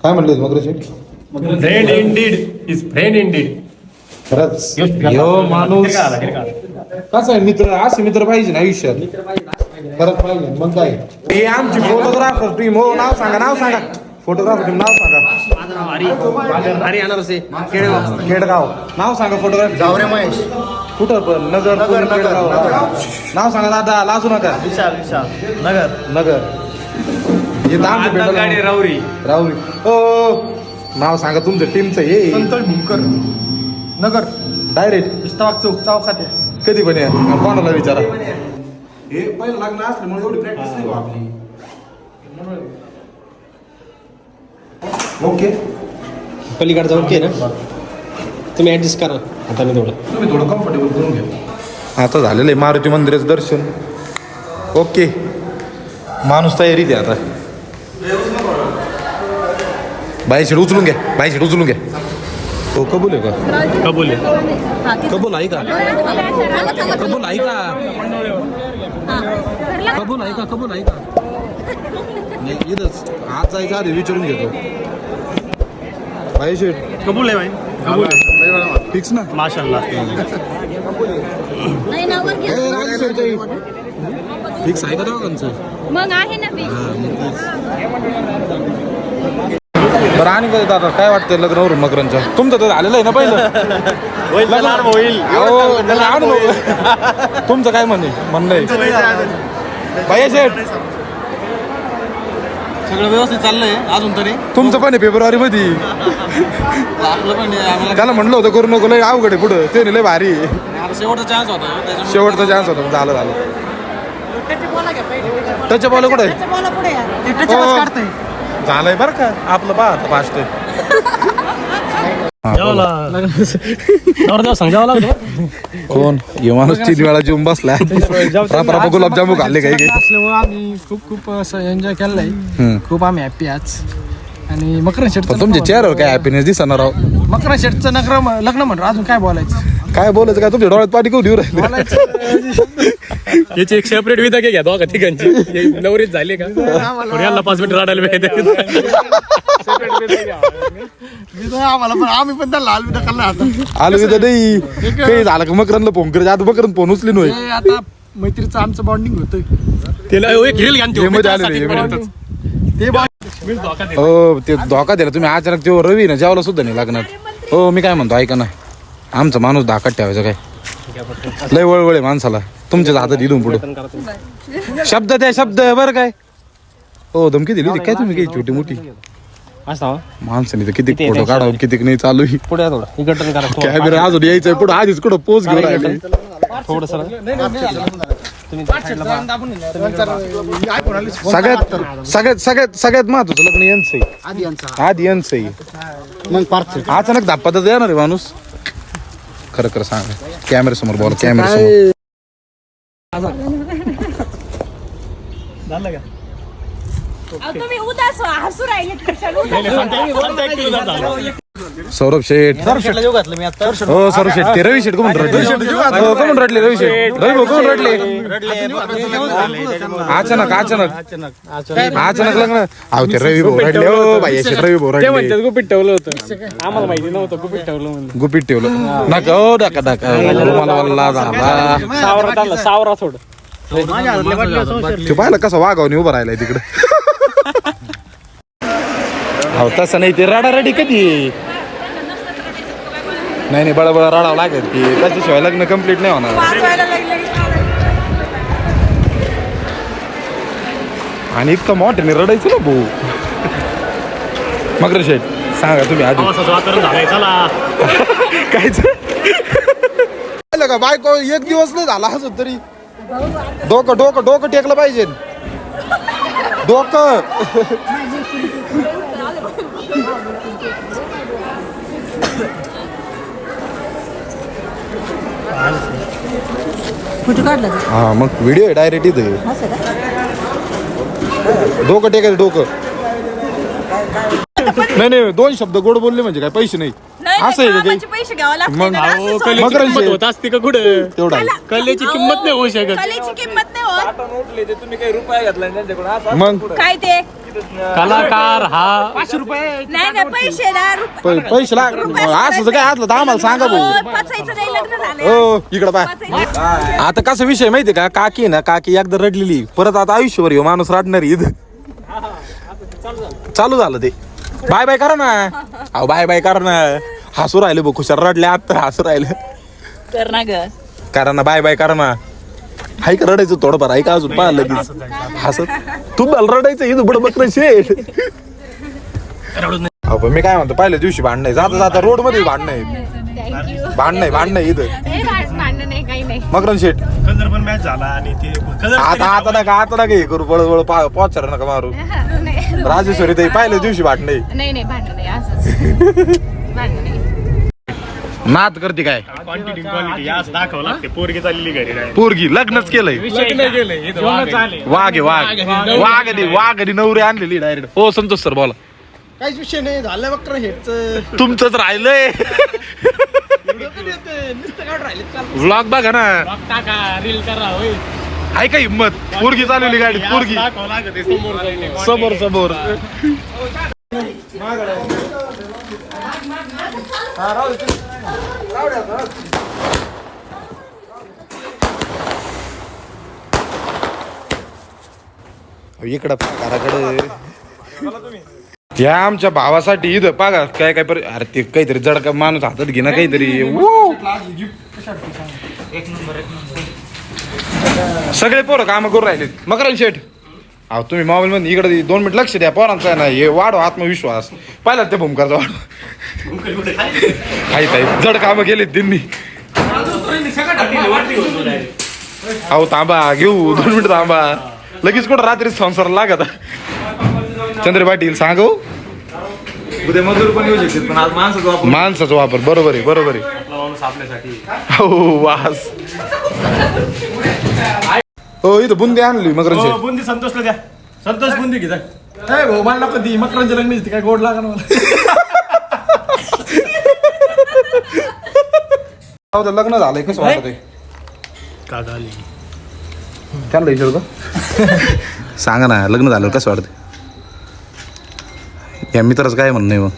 काय म्हणले मग शेठ? Friend indeed is friend indeed. खरंच यो माणूस कसा आहे मित्र, असे मित्र पाहिजे ना आयुष्यात. खरंच पाहिजे. मग काय हे आमची फोटोग्राफर टीम. हो नाव सांगा फोटोग्राफर टीम नाव सांगा. खेडगाव नाव सांगा फोटोग्राफर. जावरे महेश. कुठं पण नगर खेडगाव नाव सांगा दादा, लाजू नका. विशाल नगर इथं आमच्या भेटायला राऊरी हो नाव सांगा तुमचं टीमचं. हे संतोष भुमकर नगर डायरेक्ट इस्तावाक चौकात आहे. कधी पण या कोणाला विचारा. हे पहिलं लग्न असल्यामुळे एवढी प्रॅक्टिस नाही बा आपली. ओके पलीकडचा ओके ना, तुम्ही ऍडजस्ट करा आता. मी तुम्ही थोडं कम्फर्टेबल करून घ्या. आता झालेलं आहे मारुती मंदिराचं दर्शन. ओके माणूस तयारीत आहे आता. बाईशीट उचलून घ्या, बाईशीट उचलून घ्या. हो कबूल आहे का? कबूल आहे. कबूल आहे का? कबूल आहे का? कबूल आहे का? कबूल आहे का? नाही इथंच आज जायचं आधी विचारून घेतो. बाईशीट कबूल आहे भाई, कबूल आहे. फिक्स ना? माशाल्लाह. फिक्स आहे का दोघांचं? मग आहे ना बी. बरं आणि कधी दादा काय वाटतं लग्न वरून मकरांच्या? तुमचं तर झालेलं आहे ना पहिलं. होईल. अहो, त्याला अनुभव. तुमचं काय म्हणणं आहे भैया शेठ? सगळं व्यवस्थित चाललंय अजून तरी. तुमचं पण आहे फेब्रुवारी मध्ये. आपलं पण त्याला म्हणलं होतं करू नको, लय अवघड आहे पुढं. ते लय भारी. शेवटचा चान्स होता. शेवटचा चान्स होता. झालं त्याच्या बॉल कुठे झालंय बरं का आपलं पहा आता फास्ट. कोण हे माणूस 3 वेळा जेवून बसला. गुलाबजामू खाल्ले काही असल्यामुळे आम्ही खूप असं एन्जॉय केलंय. खूप आम्ही हॅप्पी आज. आणि मकर शेट तुमच्या चेहऱ्यावर काय हॅपीनेस दिसणार राव. मकर शेटचं लग्न म्हणतो अजून काय बोलायचं. काय बोलायचं काय तुमच्या डोळ्यात पाठी घेऊन राहिले. याची एक सेपरेट विधा घ्या दोघा ठिकाणची. नवरीच झाले का याला 5 मिनिट रडायला पाहिजे. आम्हाला पण आम्ही पण त्याला लाल विधा खाल्ला आता. आलो तिथं नाही काही झालं का मकरांना फोन करायचं. आता मकरांना फोन उचली नाही. आता मैत्रीचं आमचं बॉन्डिंग होतं. त्याला एक रील घ्या हो ते धोका दिला तुम्ही अचानक. ते रवी ना जेवायला सुद्धा नाही लागणार. हो मी काय म्हणतो ऐका ना, आमचा माणूस धाकात ठेवायचा काय. लय वळवळ आहे माणसाला. तुमच्याच हातात इथून पुढे शब्द त्या शब्द बरं काय. हो धमकी दिली होती काय तुम्ही काही छोटी मोठी माणसाने तर किती फोटो काढावं किती नाही चालू. पुढे थोडं इकडं करा. कॅमेरा अजून यायचंय पुढे आधीच कुठं पोच घेऊन राहिले. थोडं सगळ्यात महत्वाचं लग्न यांचं आधी यांचं मग अचानक धाप्पा तर देणार आहे माणूस. खरं सांगा कॅमेरा समोर बोला. कॅमेरा समोर तुम्ही उदास हसू राहिले. सौरभ शेठ. हो सौरभ शेठ ते रवी शेठ कोण रडले. कोण रडले रवी शेठ. रवी भाऊ कोण रडले. अचानक लग्न. अहो ते रवी भाऊ रडले. हो बाई शेठ रवी भाऊ रडले. गुपित ठेवलं होतं आम्हाला माहिती नव्हतं. गुपित ठेवलं म्हणून गुपित ठेवलं नका. हो डाका मला वल्ला झाला. सावरा थोडं ते पाहिलं कसा वागावून उभं राहिलाय तिकडे. हो तसं नाही ते रडारडी कधी नाही बळबळ रडावं लागेल की त्याच्याशिवाय लग्न कम्प्लीट नाही होणार. आणि इतकं मोठ्याने रडायचं ना भाऊ. मकर शेठ सांगा तुम्ही आधी कायच का बायको एक दिवस नाही झाला असं तरी डोकं टेकलं पाहिजे. डोकं हा मग व्हिडिओ आहे डायरेक्ट इथे. डोकं टेकायचं डोकं. नाही 2 शब्द गोड बोलले म्हणजे काय पैसे नाही असं आहे का काही. पैसे घ्यावं लागतं. मग किंमत होत असते का कुठं. तेवढा कलेची किंमत नाही होऊ शकत. कलेची किंमत नाही होत. तुम्ही काही रुपया घेतला त्यांच्याकडून मग काय ते कलाकार हा 500 रुपये नाही नाही पैसे ना पैसे लाग असं काय असलं तर आम्हाला सांगा भाऊ. पचायचं नाही लग्न झालं हो इकडं पाय. आता कसा विषय माहितीये का, काकी ना काकी एकदा रडलेली, परत आता आयुष्यभर ह्यो माणूस रडणार इथं. चालू झालं ते. बाय बाय करा ना. अहो बाय बाय करा ना. हसू राहिले बघ खुशाल, रडले आता हसू राहिले. कर ना ग. करा ना बाय बाय करा ना. हाय का रडायचं थोडंफार, ऐका अजून पाहिलं लगेच हसत. तुम्हाला रडायचं इथं बडं बकरं शेट. अहो पण मी काय म्हणतो, पहिल्या दिवशी भांडणं आहे, जाता जाता रोड मध्ये भांडणं आहे. भांडणं आहे इथं भांडण नाही काही नाही. मकरन शेट कंजर पण मॅच झाला आणि ते आता नका हे करू, बळबळ पोचार नका मारू. राजेश्वरी ताई पहिल्या दिवशी भांडणं आहे. नाही नाही भांडण नाही असंच भांडण नाही. नाद करते काय क्वांटिटी क्वालिटी आज दाखवलं लागते. पोरगी चाललेली घरी नाही पोरगी लग्नच केलंय. वाघ नवरी आणलेली डायरेक्ट. हो संतोष सर बोला. काहीच विषय नाही झालं वक्र हेच तुमचंच राहिलंय. व्लॉग बघा ना. रील करा होय. आहे का हिंमत, पोरगी चालवली गाडी, पोरगी दाखवलं लागते समोर समोर. इकडं घराकडे या आमच्या भावासाठी इथं पागा काय काय अरे ते काहीतरी जडका माणूस हातात घे ना काहीतरी. सगळे पोरं काम करून राहिले. मकरन शेठ अहो तुम्ही मोबाईल मध्ये इकडे 2 मिनिट लक्ष द्या पोरांचा आहे ना, हे वाढव आत्मविश्वास. पाहिला ते भूमकाचा वाढव. काही जड काम केले त्यांनी. अहो थांबा घेऊ 2 मिनिट थांबा. लगेच कुठं रात्री संसार लागत. चंद्र पाटील सांगू उद्या मजूर पण येऊ शकतात, पण आज माणसाचा वापर. बरोबर आहे आपल्यासाठी. हो वास. हो इथं बुंदी आणली मकरन शेठ. बुंदी संतोषला द्या. संतोष बुंदी घे जा. भाऊ मला कधी मकरांच्या लग्न काय गोड लागा मला. लग्न झालंय कसं वाटत का झाली त्यांना विचारतो. सांगा ना लग्न झालं कसं वाटतं. या मित्राचं काय म्हणणं आहे मग.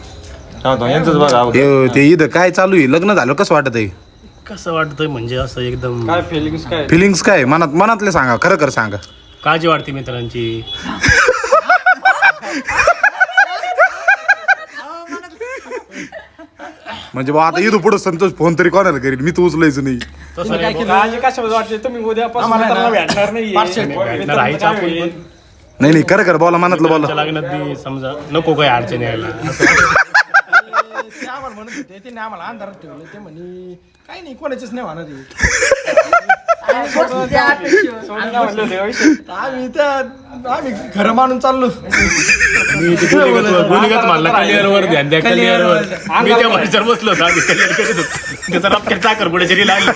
ते इथं काय चालू आहे, लग्न झालं कसं वाटत आहे. कसं वाटतंय म्हणजे असं एकदम फिलिंग्स काय मनातले सांगा, खरं सांगा. काळजी वाटते मित्रांची. म्हणजे बा आता इथं पुढे संतोष फोन तरी कोणाला करील, मी तर उचलायचं नाही. तुम्ही उद्यापासून भेटणार नाही. नाही खरं बोला, मनातलं बोला. लग्नात बी समजा नको काही अडचण यायला. ते आम्हाला म्हणत होते, ते आम्हाला अंधारात ठेवलं. ते म्हणे काही नाही कोणाचीच नाही होणार. आम्ही खरं मानून चाललो. गुन्हेगार मानला कलिअरवर ध्यान द्या. कलिअरवर मी त्या माणसावर बसलो होतो आधी. कलिअर करत होतो. त्याचा रपक्यात साखर पुढे जरी लागली.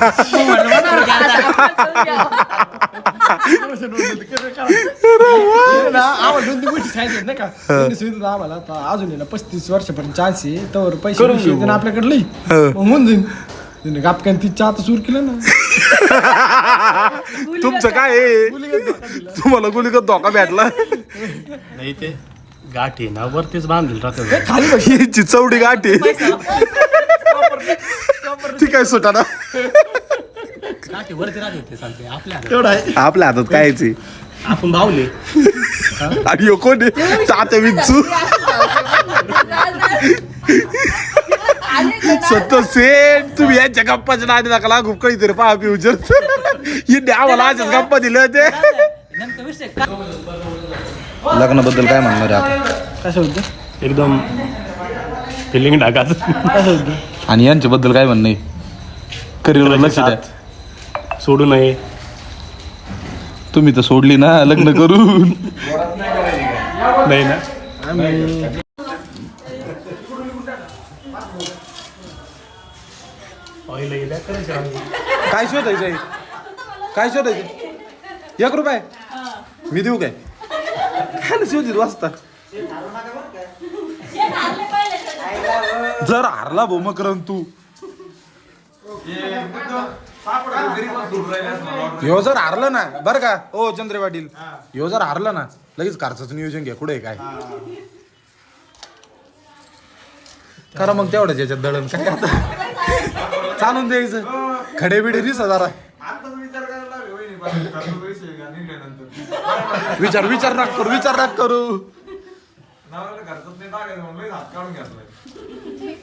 आम्हाला 2-3 गोष्टी सांगितलं नाही का. त्यांनी सांगितलं आम्हाला आता अजून ना 35 वर्षापर्यंत चान्स आहे, तर पैसे आपल्याकडे लई होऊन जाईल. गापकान तिच्या आता सुरू केलं ना. तुमचं काय आहे, तुम्हाला गुलिगत धोका भेटला नाही. ते गाठी ना वरतीच बांधली राहते. खाली ही चौडी गाठी ती काय सुटा ना. गाठी वरती राहते सांगते आपल्या तेवढं आहे. आपल्या हातात कायच आहे. आपण भावले आणि यो कोण आहे, तात्या विंचू. संतोष सेठ तुम्ही यांच्या गप्पाच्या नादी नका लागू, काहीतरी पहा फ्युचर. ही आम्हाला अशाच गप्पा दिले होते. लग्नाबद्दल काय म्हणणार आहे आपण. कसं होतं एकदम फिलिंग टाकाच. कसं होतं. आणि यांच्याबद्दल काय म्हणणं आहे, करिअरवर लक्ष द्या. सोडू नये. तुम्ही तर सोडली ना लग्न करून. नाही ना. काय शोधायचं, काय शोधायचं. 1 रुपये मी देऊ काय. काय शोधित वाजता जर हारला भाऊ मकरन तू सापडा घरी पण सोडून राहिले असणार order. ह्यो जर हारलं ना बरं का ओ चंद्रे पाटील ह्यो जर हारलं ना लगेच खर्चाचं नियोजन घ्या कुठे काय करा मग तेवढंच याच्यात दळण काय आता चालून द्यायचं खडे बिडे दिसा जरा आताच विचार करायला लागले वहिनी, पण खर्च पैसे का निघल्यानंतर. विचार राग करू नवऱ्याला खर्चात नाही टाकायचं म्हणून लई हात काढून घेतलाय.